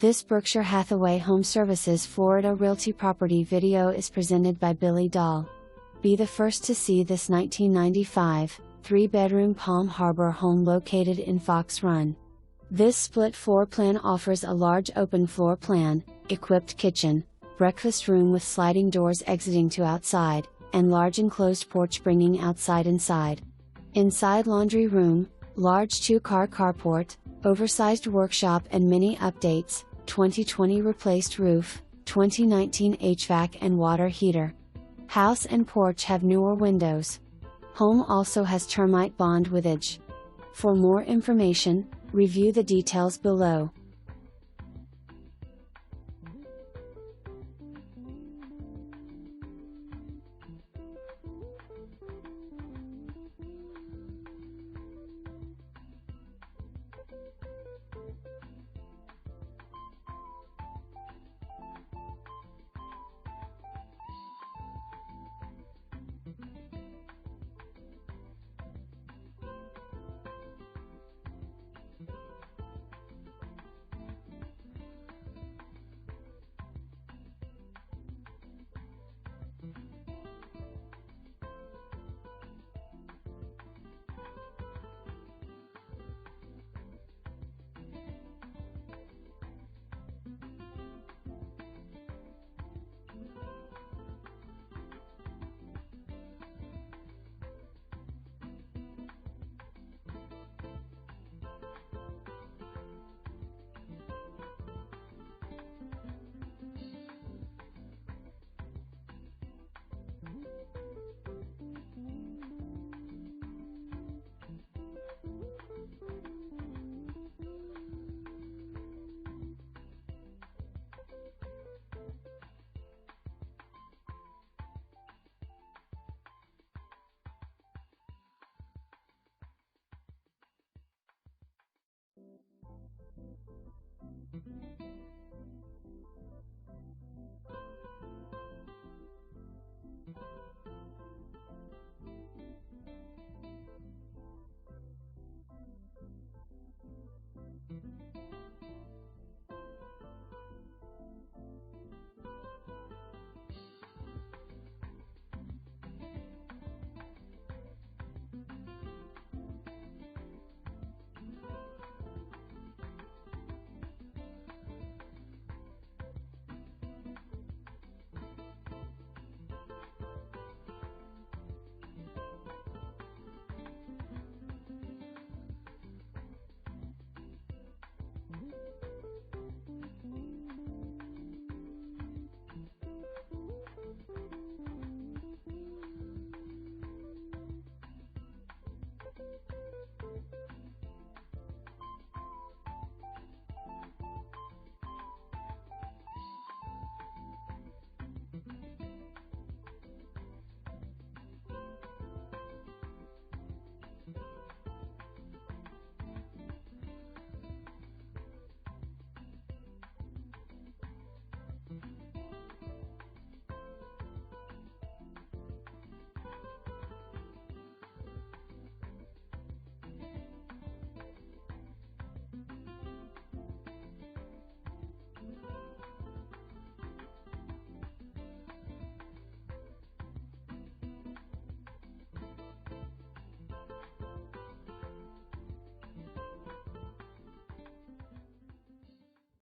This Berkshire Hathaway HomeServices Florida Realty property video is presented by Billie Dahl. Be the first to see this 1995, 3-bedroom Palm Harbor home located in Fox Run. This split floor plan offers a large open floor plan, equipped kitchen, breakfast room with sliding doors exiting to outside, and large enclosed porch bringing outside inside. Inside laundry room, large 2-car carport, oversized workshop and many updates, 2020 replaced roof, 2019 HVAC and water heater. House and porch have newer windows. Home also has termite bond with Eage. For more information, review the details below.